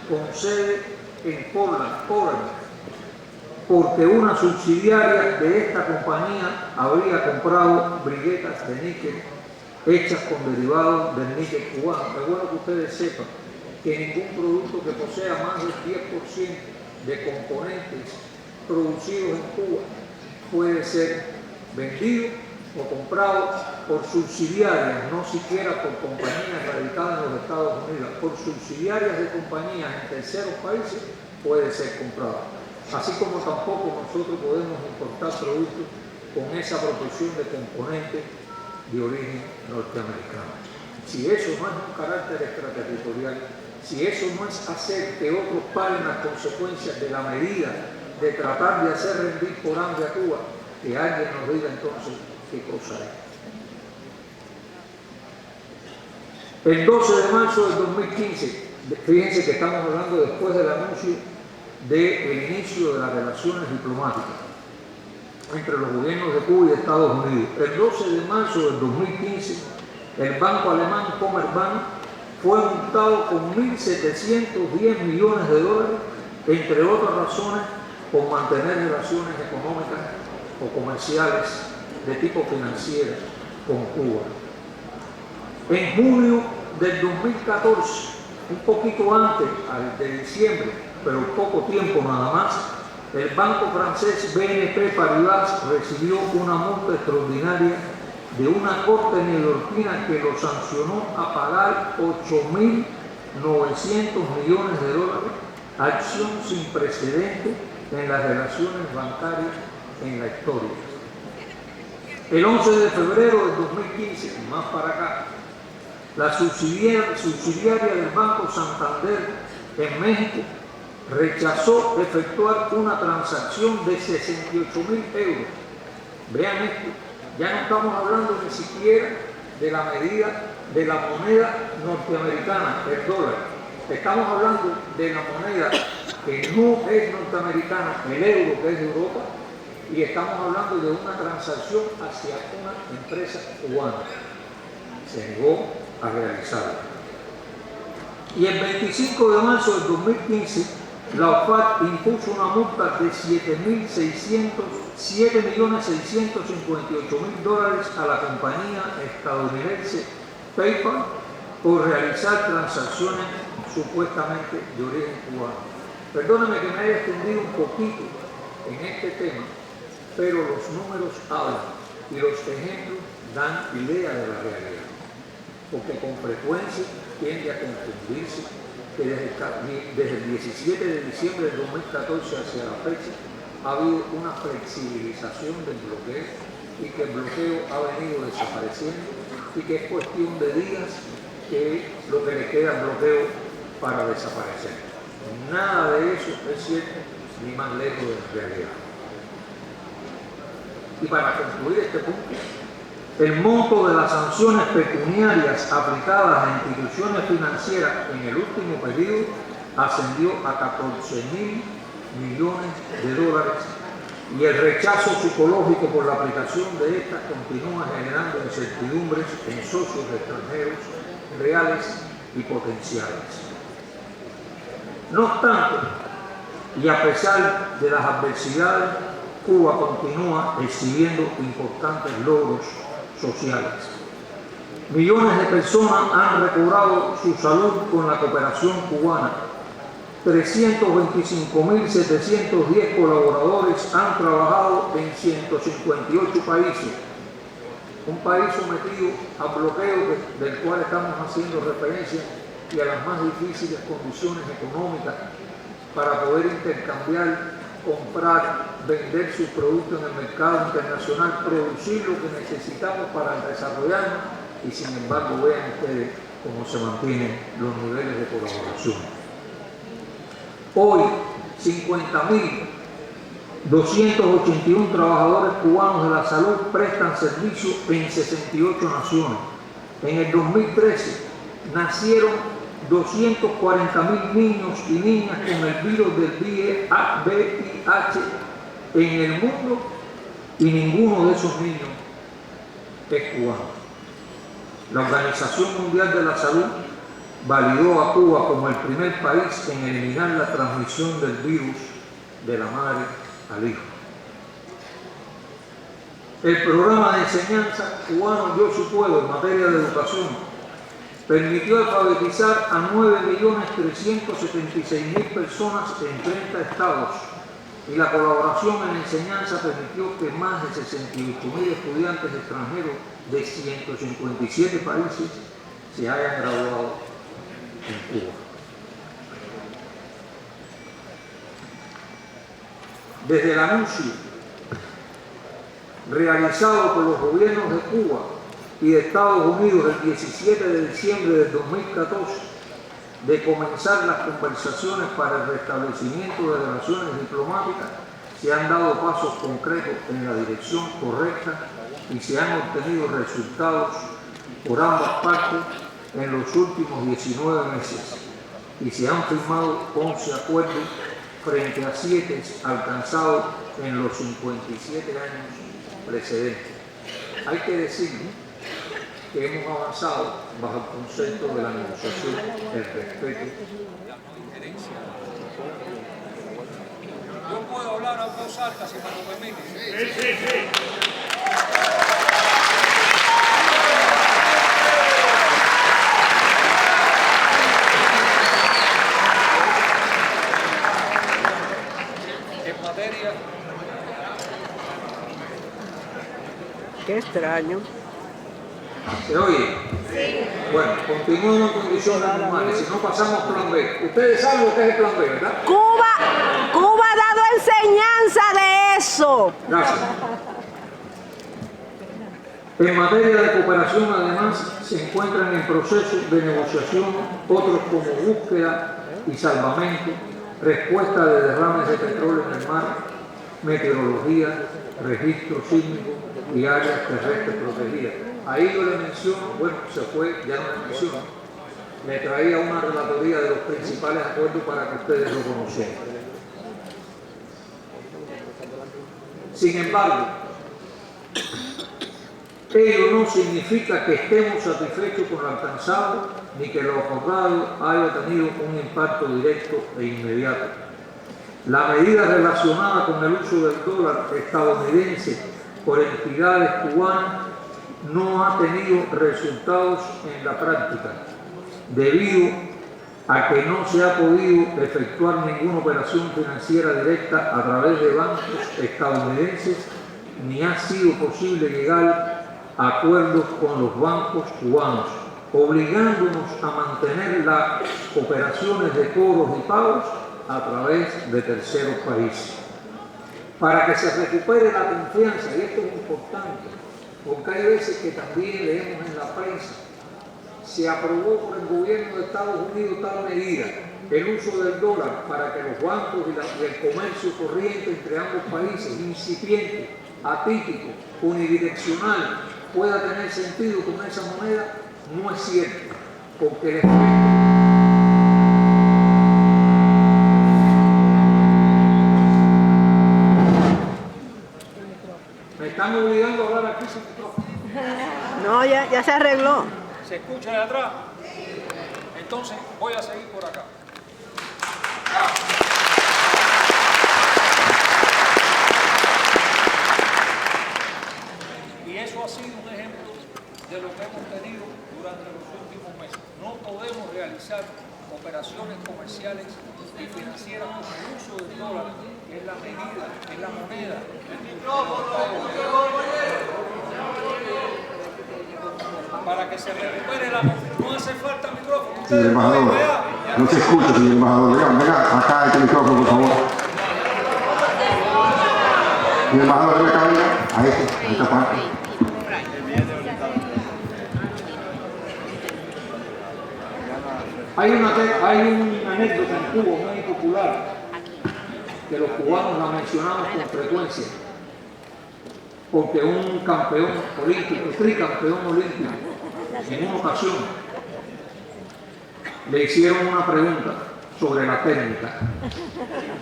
con sede en Portland, porque una subsidiaria de esta compañía habría comprado briguetas de níquel hechas con derivados del níquel cubano. Es bueno que ustedes sepan que ningún producto que posea más del 10% de componentes producidos en Cuba puede ser vendido o comprado por subsidiarias, no siquiera por compañías radicadas en los Estados Unidos, por subsidiarias de compañías en terceros países puede ser comprado. Así como tampoco nosotros podemos importar productos con esa proporción de componentes de origen norteamericano. Si eso no es un carácter extraterritorial, si eso no es hacer que otros paguen las consecuencias de la medida de tratar de hacer rendir por hambre a Cuba, que alguien nos diga entonces qué cosa es. El 12 de marzo del 2015, fíjense que estamos hablando después del anuncio del inicio de las relaciones diplomáticas entre los gobiernos de Cuba y de Estados Unidos. El 12 de marzo del 2015, el banco alemán Commerzbank fue multado con 1.710 millones de dólares, entre otras razones, por mantener relaciones económicas o comerciales de tipo financiero con Cuba. En junio del 2014, un poquito antes de diciembre, pero poco tiempo nada más, el banco francés BNP Paribas recibió una multa extraordinaria de una corte neoyorquina que lo sancionó a pagar 8.900 millones de dólares, acción sin precedentes en las relaciones bancarias en la historia. El 11 de febrero del 2015, más para acá, la subsidiaria del Banco Santander en México rechazó efectuar una transacción de 68.000 euros. Vean esto, ya no estamos hablando ni siquiera de la medida de la moneda norteamericana, el dólar. Estamos hablando de la moneda que no es norteamericana, el euro, que es de Europa, y estamos hablando de una transacción hacia una empresa cubana. Se negó a realizarla. Y el 25 de marzo del 2015, la OFAC impuso una multa de $7.658.000 a la compañía estadounidense PayPal por realizar transacciones supuestamente de origen cubano. Perdóname que me haya extendido un poquito en este tema, pero los números hablan y los ejemplos dan idea de la realidad, porque con frecuencia tiende a confundirse que desde el 17 de diciembre del 2014 hacia la fecha ha habido una flexibilización del bloqueo y que el bloqueo ha venido desapareciendo y que es cuestión de días que lo que le queda al bloqueo para desaparecer. Nada de eso es cierto ni más lejos de la realidad. Y para concluir este punto, el monto de las sanciones pecuniarias aplicadas a instituciones financieras en el último periodo ascendió a 14.000 millones de dólares y el rechazo psicológico por la aplicación de estas continúa generando incertidumbres en socios extranjeros reales y potenciales. No obstante, y a pesar de las adversidades, Cuba continúa exhibiendo importantes logros sociales. Millones de personas han recobrado su salud con la cooperación cubana. 325.710 colaboradores han trabajado en 158 países. Un país sometido a bloqueo del cual estamos haciendo referencia y a las más difíciles condiciones económicas para poder intercambiar, comprar, vender sus productos en el mercado internacional, producir lo que necesitamos para desarrollarnos y sin embargo vean ustedes cómo se mantienen los niveles de colaboración. Hoy 50.281 trabajadores cubanos de la salud prestan servicio en 68 naciones. En el 2013 nacieron 240.000 niños y niñas con el virus del VIH en el mundo y ninguno de esos niños es cubano. La Organización Mundial de la Salud validó a Cuba como el primer país en eliminar la transmisión del virus de la madre al hijo. El programa de enseñanza cubano Yo Sí Puedo en materia de educación permitió alfabetizar a 9.376.000 personas en 30 estados y la colaboración en enseñanza permitió que más de 68.000 estudiantes extranjeros de 157 países se hayan graduado en Cuba. Desde el anuncio realizado por los gobiernos de Cuba y de Estados Unidos el 17 de diciembre del 2014 de comenzar las conversaciones para el restablecimiento de relaciones diplomáticas, se han dado pasos concretos en la dirección correcta y se han obtenido resultados por ambas partes en los últimos 19 meses y se han firmado 11 acuerdos frente a 7 alcanzados en los 57 años precedentes. Hay que decir que hemos avanzado bajo el concepto de la negociación, el respeto. Yo puedo hablar a voz alta si me lo permiten. Sí. En materia... Qué extraño. ¿Se oye? Sí. Bueno, continuamos en condiciones normales. Si no pasamos plan B. Ustedes saben lo que es el plan B, ¿verdad? Cuba ha dado enseñanza de eso. Gracias. En materia de cooperación, además, se encuentran en proceso de negociación otros como búsqueda y salvamento, respuesta de derrames de petróleo en el mar, meteorología, registro sísmico y áreas terrestres protegidas. Ahí yo le menciono, bueno, se fue, ya no le menciono, le traía una relatoría de los principales acuerdos para que ustedes lo conocieran. Sin embargo, ello no significa que estemos satisfechos con lo alcanzado ni que lo acordado haya tenido un impacto directo e inmediato. La medida relacionada con el uso del dólar estadounidense por entidades cubanas no ha tenido resultados en la práctica, debido a que no se ha podido efectuar ninguna operación financiera directa a través de bancos estadounidenses, ni ha sido posible llegar a acuerdos con los bancos cubanos, obligándonos a mantener las operaciones de cobros y pagos a través de terceros países. Para que se recupere la confianza, y esto es importante, porque hay veces que también leemos en la prensa, se aprobó por el gobierno de Estados Unidos tal medida, el uso del dólar para que los bancos y el comercio corriente entre ambos países, incipiente, atípico, unidireccional, pueda tener sentido con esa moneda, no es cierto, porque el efecto me están obligando a hablar aquí sin micrófono. No, ya se arregló. ¿Se escucha de atrás? Entonces voy a seguir por acá. Y eso ha sido un ejemplo de lo que hemos tenido durante los últimos meses. No podemos realizar operaciones comerciales y financieras con el uso del dólar, que es la medida, es la moneda. Para que se recupere la... No hace falta micrófono. Señor embajador, no se escucha, señor embajador. Venga, acá este micrófono, por favor. Señor embajador, venga acá, venga. A esta parte. Hay una anécdota en Cuba muy popular que los cubanos la mencionamos con frecuencia, porque un campeón olímpico, tricampeón olímpico, en una ocasión le hicieron una pregunta sobre la técnica.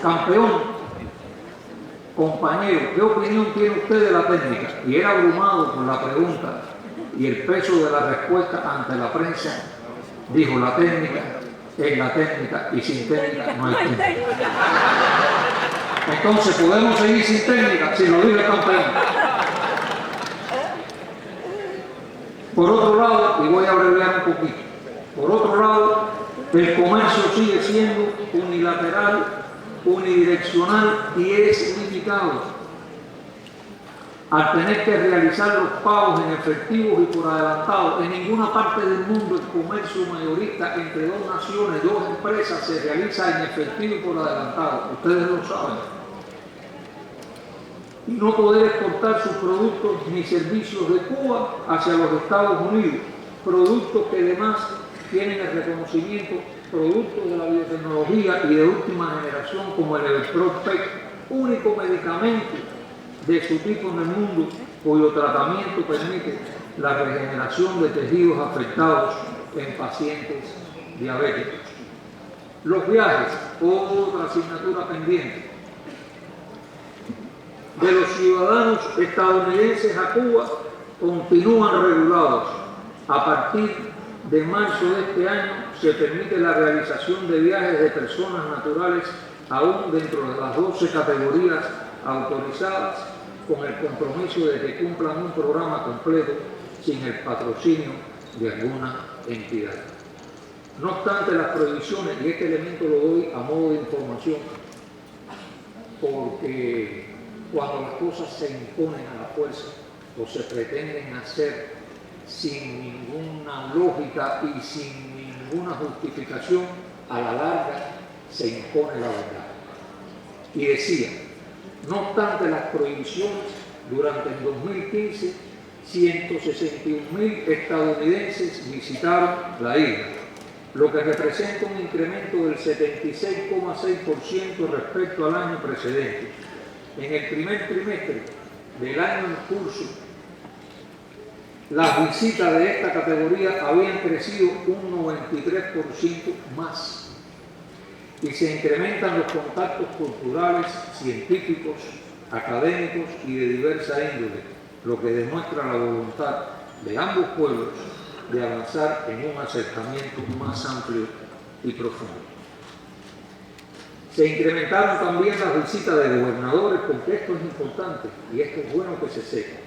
Campeón, compañero, ¿qué opinión tiene usted de la técnica? Y era abrumado por la pregunta y el peso de la respuesta ante la prensa. dijo la técnica, es la técnica y sin técnica no hay técnica. Entonces podemos seguir sin técnica si lo dice el campeón. Por otro lado, y voy a abreviar un poquito, por otro lado, el comercio sigue siendo unilateral, unidireccional y es limitado. Al tener que realizar los pagos en efectivos y por adelantado, en ninguna parte del mundo el comercio mayorista entre dos naciones, dos empresas, se realiza en efectivo y por adelantado. Ustedes lo saben. Y no poder exportar sus productos ni servicios de Cuba hacia los Estados Unidos, productos que además tienen el reconocimiento, productos de la biotecnología y de última generación como el Electrospec, único medicamento de su tipo en el mundo cuyo tratamiento permite la regeneración de tejidos afectados en pacientes diabéticos. Los viajes, otra asignatura pendiente. De los ciudadanos estadounidenses a Cuba continúan regulados. A partir de marzo de este año se permite la realización de viajes de personas naturales aún dentro de las 12 categorías autorizadas, con el compromiso de que cumplan un programa completo sin el patrocinio de alguna entidad. No obstante las prohibiciones, y este elemento lo doy a modo de información, porque cuando las cosas se imponen a la fuerza o se pretenden hacer sin ninguna lógica y sin ninguna justificación, a la larga se impone la verdad. Y decía, no obstante las prohibiciones, durante el 2015, 161.000 estadounidenses visitaron la isla, lo que representa un incremento del 76,6% respecto al año precedente. En el primer trimestre del año en curso, las visitas de esta categoría habían crecido un 93% más y se incrementan los contactos culturales, científicos, académicos y de diversa índole, lo que demuestra la voluntad de ambos pueblos de avanzar en un acercamiento más amplio y profundo. Se incrementaron también las visitas de gobernadores, porque esto es importante y esto es bueno que se sepa.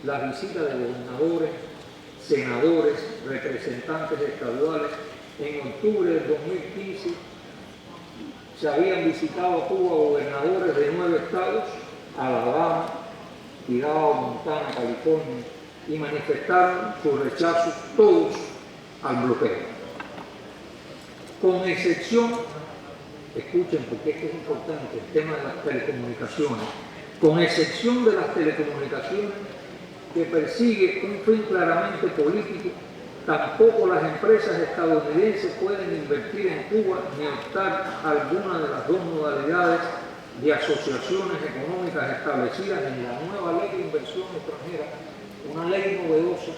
Las visitas de gobernadores, senadores, representantes estaduales. En octubre del 2015 se habían visitado a Cuba gobernadores de 9 estados, Alabama, Idaho, Montana, California, y manifestaron su rechazo todos al bloqueo. Con excepción, escuchen porque esto es importante, el tema de las telecomunicaciones, con excepción de las telecomunicaciones que persigue un fin claramente político, tampoco las empresas estadounidenses pueden invertir en Cuba ni optar a alguna de las dos modalidades de asociaciones económicas establecidas en la nueva ley de inversión extranjera, una ley novedosa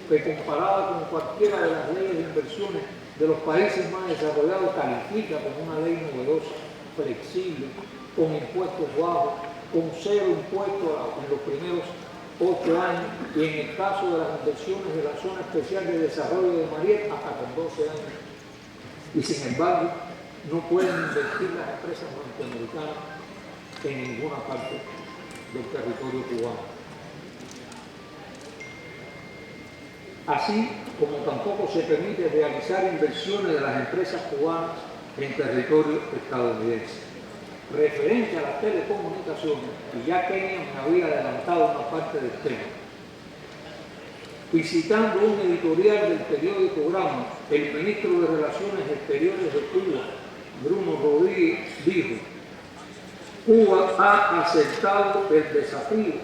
que comparada con cualquiera de las leyes de inversiones de los países más desarrollados califica como una ley novedosa, flexible, con impuestos bajos, con 0 impuestos en los primeros 8 años y en el caso de las inversiones de la Zona Especial de Desarrollo de Mariel hasta con 12 años. Y sin embargo, no pueden invertir las empresas norteamericanas en ninguna parte del territorio cubano. Así como tampoco se permite realizar inversiones de las empresas cubanas en territorio estadounidense. Referente a las telecomunicaciones, y ya Kenia me había adelantado una parte del tema, y citando un editorial del periódico Grama, el ministro de Relaciones Exteriores de Cuba, Bruno Rodríguez, dijo: Cuba ha aceptado el desafío,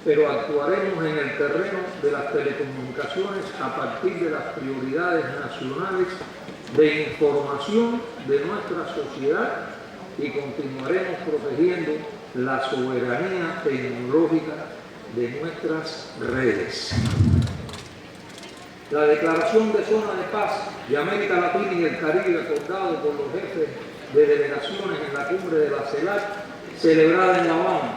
pero actuaremos en el terreno de las telecomunicaciones a partir de las prioridades nacionales de información de nuestra sociedad y continuaremos protegiendo la soberanía tecnológica de nuestras redes. La declaración de zona de paz de América Latina y el Caribe acordado por los jefes de delegaciones en la cumbre de la CELAC celebrada en La Habana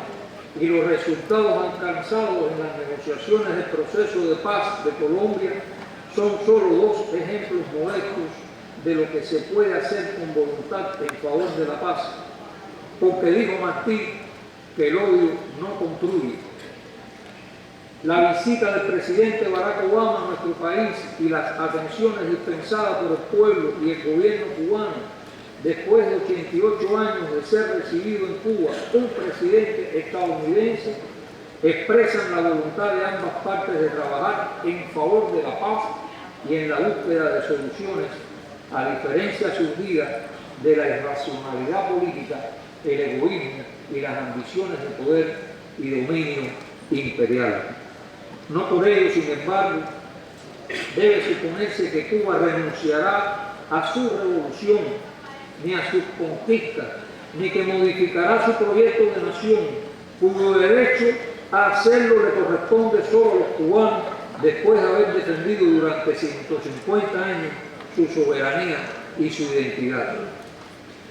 y los resultados alcanzados en las negociaciones del proceso de paz de Colombia son solo dos ejemplos modestos de lo que se puede hacer con voluntad en favor de la paz, porque dijo Martí que el odio no construye. La visita del presidente Barack Obama a nuestro país y las atenciones dispensadas por el pueblo y el gobierno cubano, después de 88 años de ser recibido en Cuba un presidente estadounidense, expresan la voluntad de ambas partes de trabajar en favor de la paz y en la búsqueda de soluciones a diferencias surgidas de la irracionalidad política, el egoísmo y las ambiciones de poder y dominio imperial. No por ello, sin embargo, debe suponerse que Cuba renunciará a su revolución, ni a sus conquistas, ni que modificará su proyecto de nación, cuyo derecho a hacerlo le corresponde solo a los cubanos después de haber defendido durante 150 años su soberanía y su identidad.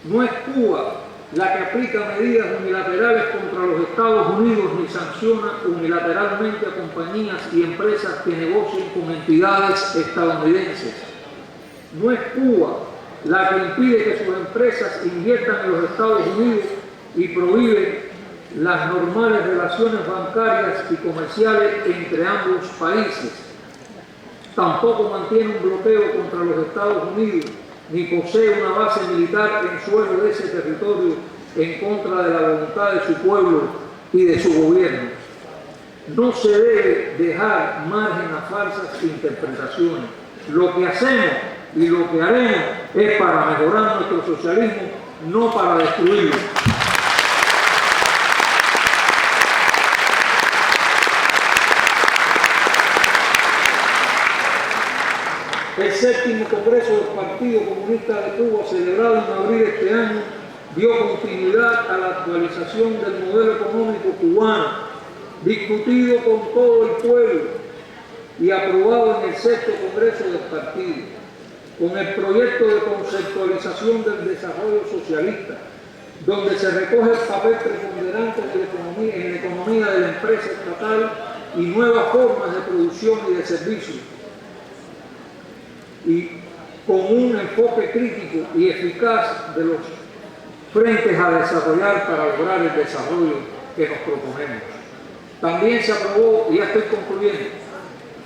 No es Cuba la que aplica medidas unilaterales contra los Estados Unidos ni sanciona unilateralmente a compañías y empresas que negocien con entidades estadounidenses. No es Cuba la que impide que sus empresas inviertan en los Estados Unidos y prohíbe las normales relaciones bancarias y comerciales entre ambos países. Tampoco mantiene un bloqueo contra los Estados Unidos, ni posee una base militar en suelo de ese territorio en contra de la voluntad de su pueblo y de su gobierno. No se debe dejar margen a falsas interpretaciones. Lo que hacemos y lo que haremos es para mejorar nuestro socialismo, no para destruirlo. El séptimo Congreso del Partido Comunista de Cuba, celebrado en abril de este año, dio continuidad a la actualización del modelo económico cubano, discutido con todo el pueblo y aprobado en el sexto Congreso del Partido, con el proyecto de conceptualización del desarrollo socialista, donde se recoge el papel preponderante en la economía de la empresa estatal y nuevas formas de producción y de servicio, y con un enfoque crítico y eficaz de los frentes a desarrollar para lograr el desarrollo que nos proponemos. También se aprobó, y ya estoy concluyendo,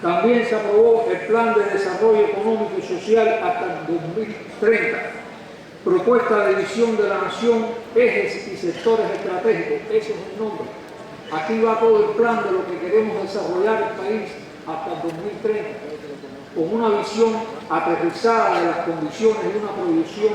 también se aprobó el Plan de Desarrollo Económico y Social hasta el 2030, propuesta de visión de la nación, ejes y sectores estratégicos, ese es el nombre. Aquí va todo el plan de lo que queremos desarrollar el país hasta el 2030, con una visión aterrizada de las condiciones de una producción